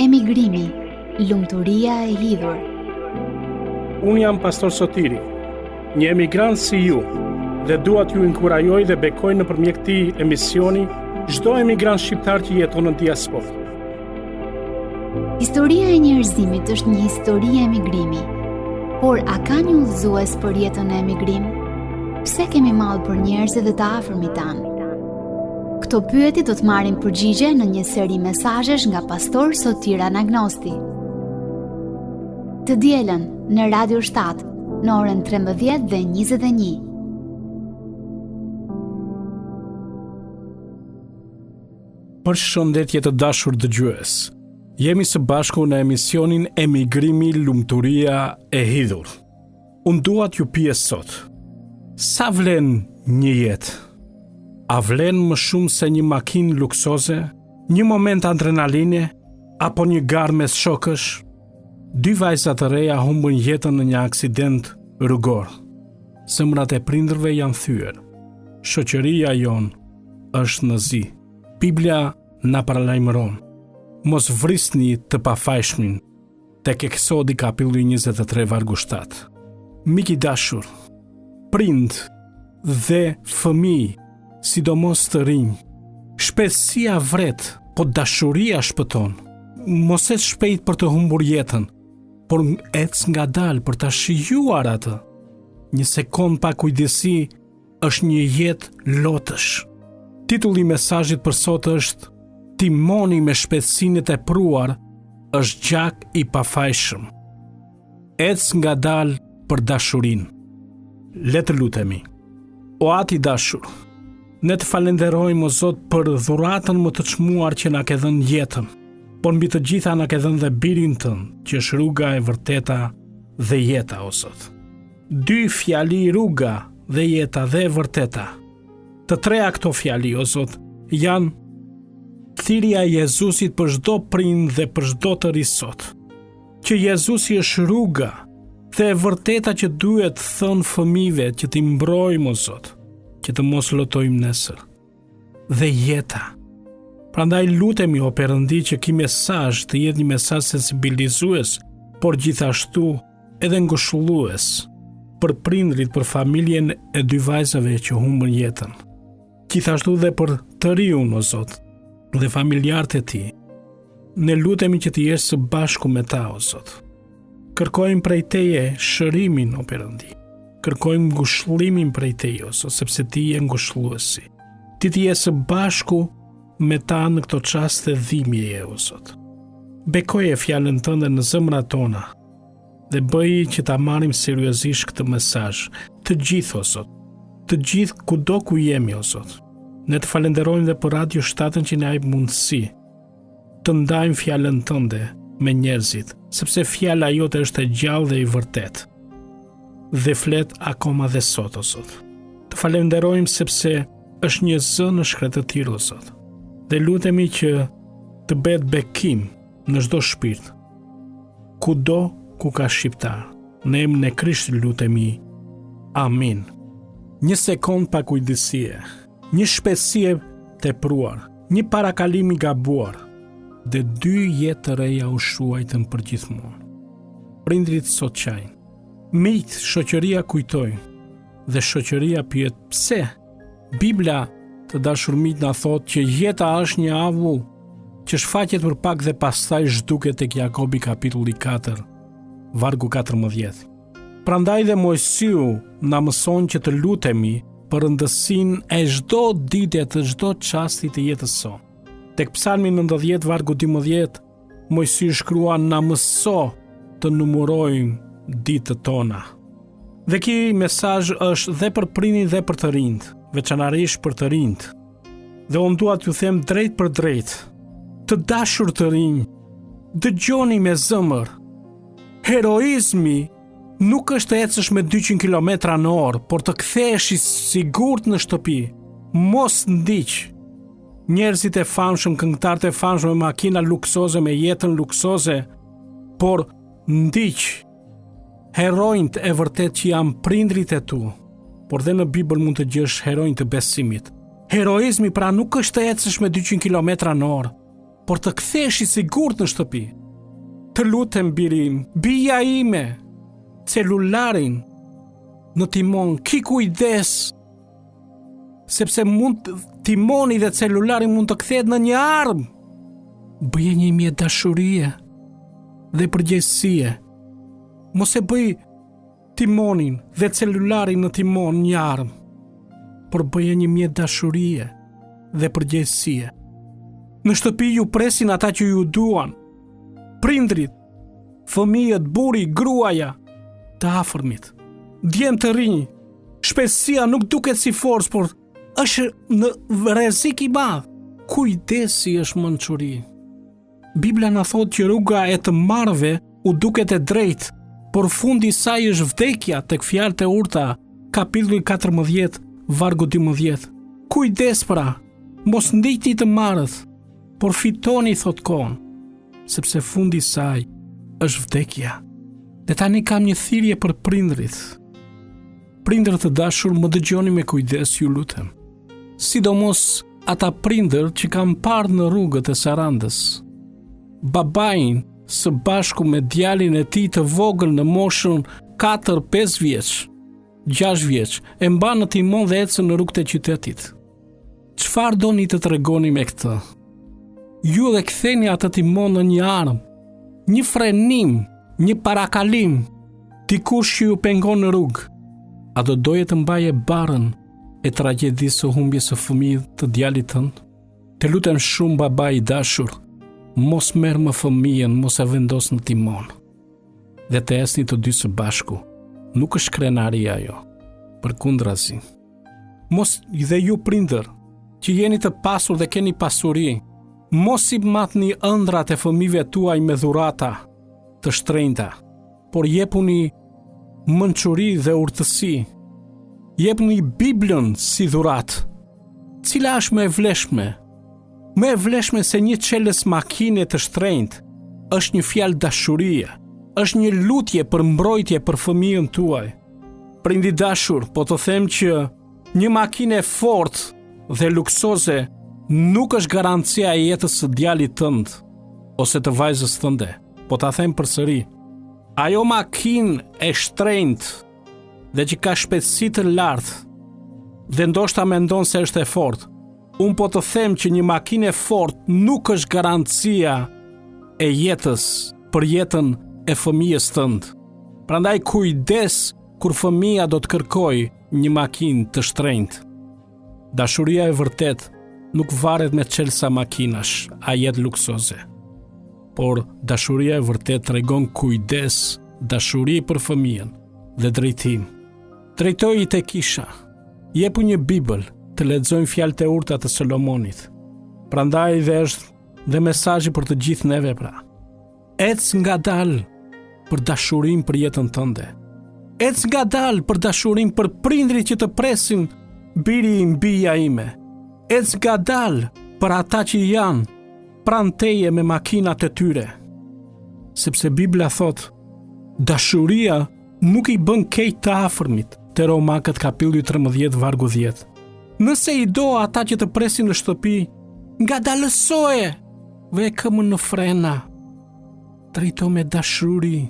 Emigrimi, lumturia e hidhur. Unë jam pastor Sotiri, një emigrant si ju, dhe dua t'ju inkurajoj dhe bekoj nëpërmjet këtij emisioni çdo emigrant shqiptar që jeton në diasporë. Historia e njerëzimit është një histori e emigrimi, por a ka një udhëzues për jetën e emigrim? Pse kemi mall për njerëzit dhe të afërmit tanë? Këto pyetje do të marrin përgjigje në një seri mesazhesh nga pastor Sotir Anagnosti. Të dielën në Radio 7 në orën 13 dhe 21. Përshëndetje të dashur dëgjues. Jemi së bashku në emisionin Emigrimi, lumturia e hidhur. Unë dua t'ju pyes sot. Sa vlen një jetë? A vlen më shumë se një makinë luksoze, një moment adrenaline, apo një garë mes shokësh? Dy vajza të reja humbën jetën në një aksident rrugor. Zemrat e prindërve janë thyer. Shoqëria jon është në zi. Biblia na paralajmëron: mos vrisni të pafajshmin. Tek Eksodi kapitulli 23 vargu 7. Mik i dashur, prind dhe fëmijë, sidomos të rinj, shpejtësia vret, po dashuria shpëton. Mos ec shpejt për të humbur jetën, por ec ngadalë për ta shijuar atë. Një sekond pa kujdesi është një jetë lotësh. Titulli i mesazhit për sot është: Timoni me shpejtësinë e tepruar është gjak i pafajshëm. Ec ngadalë për dashurinë. Le të lutemi. O Ati dashur, ne të falenderojmë o Zot për dhuratën më të çmuar që na ke dhënë jetën, por mbi të gjitha na ke dhënë dhe birin tënd, që është rruga e vërteta dhe jeta o Zot. Dy fjali, rruga dhe jeta dhe e vërteta. Të treja këto fjali o Zot janë thirrja e Jezusit për çdo prind dhe për çdo të ri sot. Që Jezusi është rruga dhe e vërteta që duhet thënë fëmijëve që t'i mbrojmë o Zot, që të mos lotojmë nesër. Dhe jeta. Prandaj lutemi o Perëndi që ky mesazh të jetë një mesazh sensibilizues, por gjithashtu edhe ngushëllues për prindrit, për familjen e dy vajzave që humbën jetën. Gjithashtu dhe për të riun o Zot dhe familjarët e tij. Ne lutemi që të jesh së bashku me ta o Zot. Kërkojmë prej Teje shërimin o Perëndi. Kërkojmë ngushëllimin prej Teje o Zot, sepse Ti je ngushëlluesi. Ti të je së bashku me ta në këto çaste dhimbjeje o Zot. Bekoje fjalën Tënde në zemrat tona dhe bëj që ta marrim seriozisht këtë mesazh, të gjithë o Zot, të gjithë kudo ku jemi o Zot. Ne të falenderojmë dhe për Radio 7 që na jep mundësi të ndajmë fjalën Tënde me njerëzit, sepse fjala jote është e gjallë dhe e vërtetë dhe flet akoma dhe sot o Zot. Të falenderojmë sepse është një zë në shkretë të tillë o Zot. Dhe lutemi që të bëhet bekim në çdo shpirt, kudo ku ka shqiptar. Në emrin e Krishtit lutemi. Amin. Një sekond pa kujdesie, një shpejtësi e tepruar, një parakalim i gabuar, dhe dy jetë të reja u shuajtën për gjithmonë. Prindrit sot qajnë. Miqt, shoqëria kujtojnë dhe shoqëria pyet pse. Bibla, të dashur miq, na thotë që jeta është një avull që shfaqet për pak dhe pastaj zhduket tek Jakobi kapitulli 4, vargu 14. Prandaj dhe Mojsiu na mëson që të lutemi për rëndësinë e çdo dite të çdo çasti të jetës sonë. Tek Psalmi 90 vargu 12, Mojsiu shkrua: na mëso të numërojmë ditët tona. Dhe ky mesazh është dhe për prindin dhe për të rinjt, veçanërisht për të rinjt. Dhe unë dua t'ju them drejt për drejt: të dashur të rinj, dëgjoni me zemër. Heroizmi nuk është të ecësh me 200 km/h, por të kthehesh i sigurt në shtëpi. Mos ndiq. Njerëzit e famshëm, këngëtarët e famshëm me makina luksoze, me jetën luksoze, por ndiq. Heronjt e vërtet që janë prindrit e tu, por dhe në Bibël mund të gjesh heronj të besimit. Heroizmi pra nuk është të ecësh me 200 km/h, por të kthesh i sigurt në shtëpi. Të lutem birim, bija ime, celularin në timon, ki kujdes, sepse timoni dhe celulari mund të kthehet në një armë. Bëje një mjet dashurie dhe përgjegjësie. Mos e bëj timonin dhe celularin në timon një armë, por bëje një mjet dashurie dhe përgjegjësie. Në shtëpi ju presin ata që ju duan, prindrit, fëmijët, buri, gruaja, të afërmit, djemë të rinj. Shpejtësia nuk duket si forcë, por është në rrezik i madh. Kujdesi është mençuri. Bibla na thotë që rruga e të marrëve u duket e drejtë, por fundi i saj është vdekja, tek Fjalët e Urta, kapitulli 14, vargu 12. Kujdes pra, mos ndiqni të marrët, por fitoni, thot kohën, sepse fundi i saj është vdekja. Dhe tani kam një thirrje për prindrit. Prindër të dashur, më dëgjoni me kujdes, ju lutem. Sidomos ata prindër që kam parë në rrugët e Sarandës. Babain së bashku me djalin e tij të vogël në moshën 4-5 vjeç, 6 vjeç, e mban në timon dhe ecën në rrugët e qytetit. Çfarë doni të tregoni me këtë? Ju dhe ktheni atë timon në një armë, një frenim, një parakalim, dikush që ju pengon në rrugë. A do doje të mbaje barën e tragjedisë së humbjes së fëmijës të djalit tënd? Të lutem shumë, baba i dashur, mos merr më fëmijën, mos e vendos në timon. Dhe të esni të dy së bashku. Nuk është krenari ajo, përkundrazi. Mos dhe ju prindër, që jeni të pasur dhe keni pasuri, mos i matni ëndrat e fëmijëve tuaj me dhurata të shtrenjta, por jepuni mençuri dhe urtësi. Jepni Biblën si dhuratë. Cila është më e vlefshme? Më e vlefshme se një çelës makine të shtrenjtë është një fjalë dashurie, është një lutje për mbrojtje për fëmijën tuaj. Prindi dashur, po të them që një makinë e fortë dhe luksoze nuk është garancia e jetës së djalit tënd ose të vajzës tënde. Po ta them përsëri, ajo makinë e shtrenjtë dhe që ka shpejtësi të lartë dhe ndoshta mendon se është e fortë. Unë po të them që një makinë e fortë nuk është garancia e jetës për jetën e fëmijës tënd. Prandaj kujdes kur fëmia do të kërkojë një makinë të shtrenjtë. Dashuria e vërtet nuk varet me çelësa makinash, a jetë luksoze. Por dashuria e vërtet tregon kujdes, dashuri për fëmijën dhe drejtim. Drejtoj i tek kisha. Jepu një Bibël të lexojmë Fjalët e Urta të Solomonit. Prandaj dhe është dhe mesazhi për të gjithë neve pra. Ec ngadalë për dashurinë për jetën tënde. Ec ngadalë për dashurinë për prindrit që të presin biri im, bija ime. Ec ngadalë për ata që janë pranë teje me makinat e tyre. Sepse Bibla thot, dashuria nuk i bën keq të afërmit, te Romakët kapitulli 13 vargu 10. Nëse i do ata që të presin në shtëpi, ngadalësoje ve këmën në frena. Drejto me dashuri,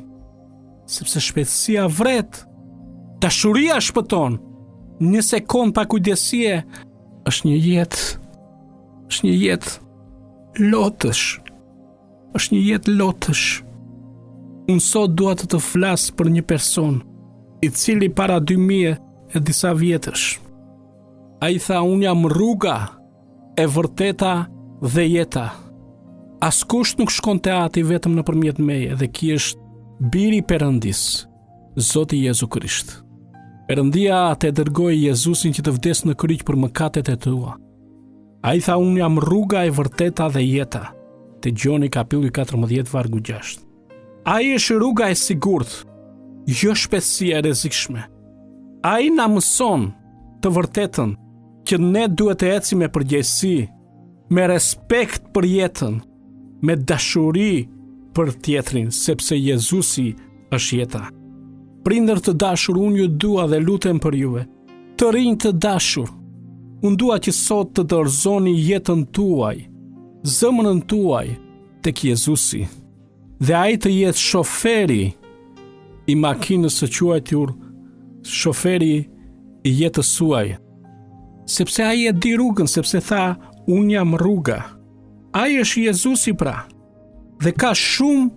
sepse shpejtësia vret. Dashuria shpëton. Një sekond pa kujdesie është një jetë lotësh. Është një jetë lotësh. Unë sot dua të flas për një person i cili para 2000 e disa vjetësh. A i tha, unë jam rruga e vërteta dhe jeta. Askush nuk shkon te ati vetëm nëpërmjet meje, dhe ky është biri i Perëndis, Zoti Jezu Krisht. Perëndia te dërgoi Jezusin që të vdes në kryq për mëkatet e tua. A i tha, unë jam rruga e vërteta dhe jeta. Te Gjoni kapitulli 14 vargu 6. A i është rruga e sigurt, jo shpejtësia e rrezikshme. A i na mëson të vërtetën që ne duhet të ecim me përgjegjësi, me respekt për jetën, me dashuri për tjetrin, sepse Jezusi është jeta. Prindër të dashur, unë ju dua dhe lutem për juve. Të rinj të dashur, unë dua që sot të dorëzoni jetën tuaj zemrën tuaj tek Jezusi dhe ai të jetë shoferi i makinës së quajtur shoferi i jetës suaj. Sepse ai e di rrugën, sepse tha, unë jam rruga. Ai është Jezusi pra. Dhe ka shumë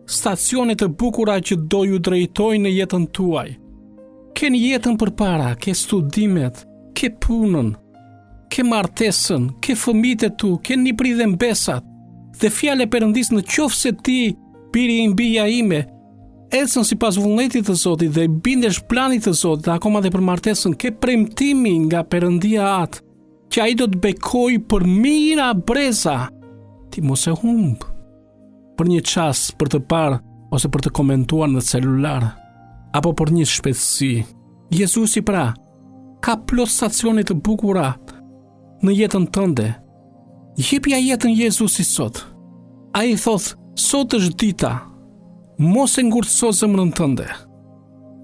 stacione të bukura që do ju drejtojnë në jetën tuaj. Ke jetën përpara, ke studimet, ke punën, ke martesën, ke fëmijët e tu, ke nipërit dhe mbesat. Dhe fjala e Perëndis, në qoftë se ti, biri i mbija ime, ecën sipas vullnetit të Zotit dhe bindesh planit të Zotit, akoma dhe për martesën, ke premtimi nga Perëndia atë, që ai do të bekojë për mira breza. Ti mos e humb për një çast, për të parë ose për të komentuar në celular, apo për një shpejtësi. Jezusi pra ka plot stacione të bukura në jetën tënde. Jepja jetën Jezusi sot. Ai thotë, sot është dita. Mos e ngurtëso zemrën tënde.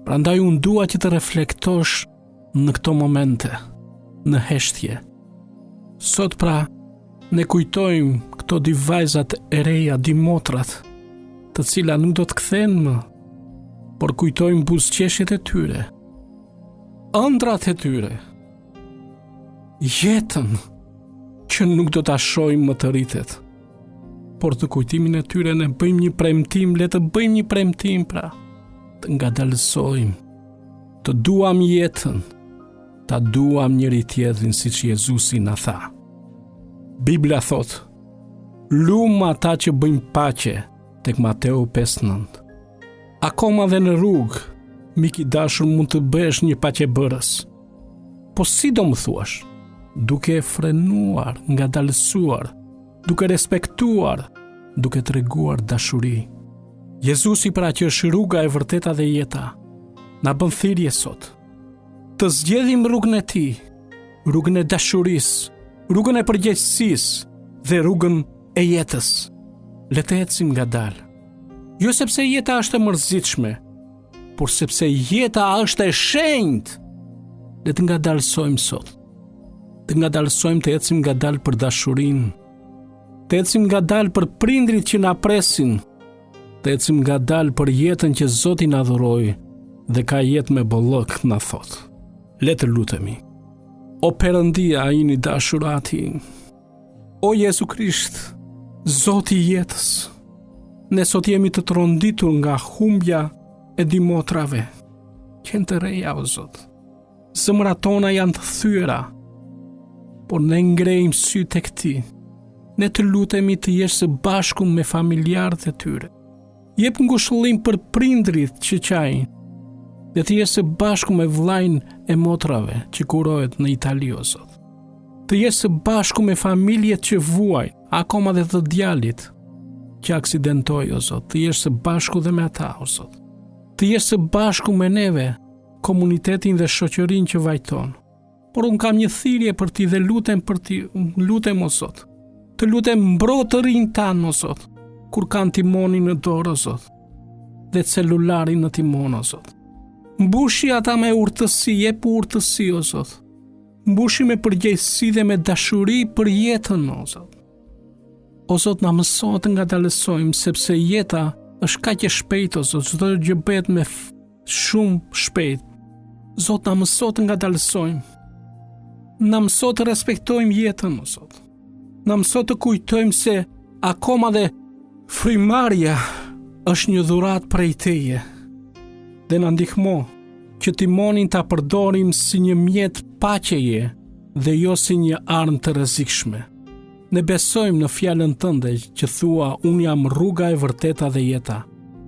Prandaj unë dua që të reflektosh në këto momente, në heshtje. Sot pra, ne kujtojmë këto dy vajzat e reja, dy motrat, të cilat nuk do të kthehen më, por kujtojmë buzëqeshjet e tyre, ëndrat e tyre, jetën që nuk do ta shohim më të rritet. Por të kujtimin e tyre ne bëjmë një premtim, le të bëjmë një premtim pra, të ngadalësojmë, të duam jetën, ta duam njëri tjetrin siç Jezusi na tha. Bibla thot, lumë ata që bëjmë paqe, tek Mateu 5:9. Akoma dhe në rrugë, mik i dashur, mund të bëhesh një paqebërës. Po si do më thuash? Duke e frenuar, ngadalësuar, duke respektuar, duke treguar dashuri. Jezusi pra që është rruga e vërteta dhe jeta, na bën thirrje sot të zgjedhim rrugën e tij, rrugën e dashurisë, rrugën e përgjegjësisë dhe rrugën e jetës. Le të ecim ngadalë. Jo sepse jeta është e mërzitshme, por sepse jeta është e shenjtë. Le të ngadalësojmë sot. Të ngadalësojmë të ecim ngadalë për dashurinë. Të ecim ngadalë për prindrit që na presin. Të ecim ngadalë për jetën që Zoti na dhuroi dhe ka jetë me bollëk, na thot. Le të lutemi. O Perëndia imi i dashur ati, o Jezu Krisht, Zoti i jetës, ne sot jemi të tronditur nga humbja e dy motrave, qenë të reja, o Zot. Zemrat tona janë të thyera, por ne ngrejmë sy tek ti. Ne të lutemi të jesh së bashku me familjarët e tyre. Jep ngushëllim për prindrit që qajnë, dhe të jesh së bashku me vllajën e motrave që kurohet në Itali, o Zot. Të jesh së bashku me familjet që vuajnë, akoma dhe të djalit që aksidentoi, o Zot. Të jesh së bashku dhe me ata, o Zot. Të jesh së bashku me neve, komunitetin dhe shoqërinë që vajton. Por unë kam një thirrje për ti dhe lutem për ti, lutem, o Zot. Të lutem mbro të rinj tanë, o Zot, kur kanë timonin në dorë, o Zot, dhe celularin në timon, o Zot. Mbushi ata me urtësi, jep urtësi, o Zot. Mbushi me përgjegjësi dhe me dashuri për jetën, o Zot. O Zot, na mëso të ngadalësojmë, sepse jeta është kaq e shpejtë, o Zot, çdo gjë bëhet me shumë shpejt. Zot, na mëso të ngadalësojmë. Na mëso të respektojmë jetën, o Zot. Na mëso të kujtojmë se akoma dhe frymarrja është një dhuratë prej teje. Dhe na ndihmo që timonin ta përdorim si një mjet paqeje dhe jo si një armë të rrezikshme. Ne besojmë në fjalën tënde që thua, unë jam rruga e vërteta dhe jeta.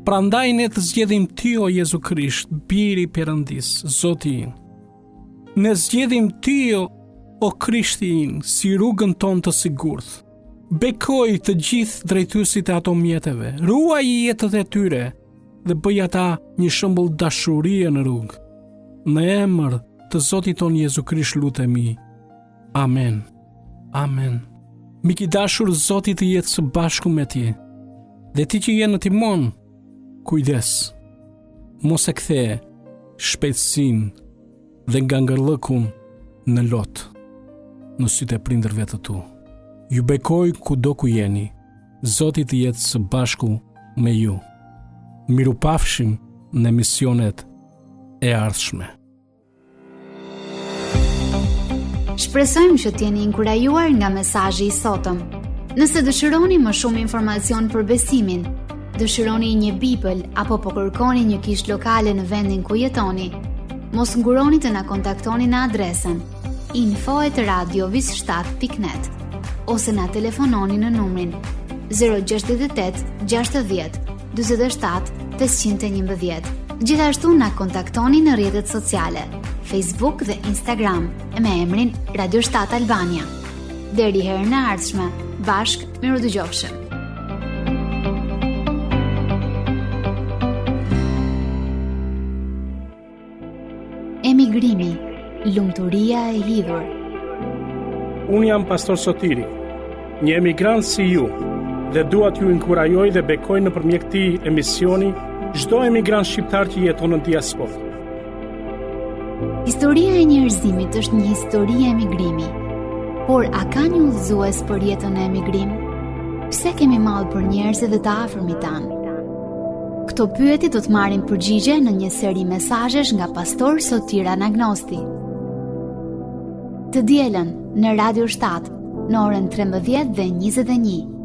Prandaj ne të zgjedhim ti, o Jezu Krisht, biri i Perëndis, Zoti im. Ne zgjedhim ti, o Krishti im, si rrugën tonë të sigurt. Bekoj të gjithë drejtuesit e ato mjeteve, ruaj jetët e tyre dhe bëj ata një shembull dashurie në rrugë. Në emër të Zotit ton Jezu Krisht lutemi. Amen. Amen. Mik i dashur, Zoti të jetë së bashku me ti. Dhe ti që je në timon, kujdes. Mos e kthe shpejtësinë dhe ngangërllëkun në lot në sytë e prindërve të tu. Ju bekoj kudo ku jeni, Zoti të jetë së bashku me ju. Mirupafshim në emisionet e ardhshme. Shpresojmë që t'jeni inkurajuar nga mesazhi i sotëm. Nëse dëshironi më shumë informacion për besimin, dëshironi një Bibël apo po kërkoni një kishë lokale në vendin ku jetoni, mos nguroni të na kontaktoni në adresën info@radiovis7.net ose na telefononi në numrin 068 60 47 511. Gjithashtu na kontaktoni në rrjetet sociale, Facebook dhe Instagram me emrin Radio 7 Albania. Deri herën e ardhshme, bashk mirëdëgjofshim. Emigrimi, lumturia e hidhur. Unë jam Pastor Sotiri, një emigrant si ju, dhe dua t'ju inkurajoj dhe bekoj nëpërmjet këtij emisioni çdo emigrant shqiptar që jeton në diasporë. Historia e njerëzimit është një histori e emigrimi. Por a ka një udhëzues për jetën e emigrim? Pse kemi mall për njerëzit dhe të afërmit tanë? Këto pyetje do të marrin përgjigje në një seri mesazhesh nga Pastor Sotir Anagnosti. Të dielën në Radio 7 në orën 13:21.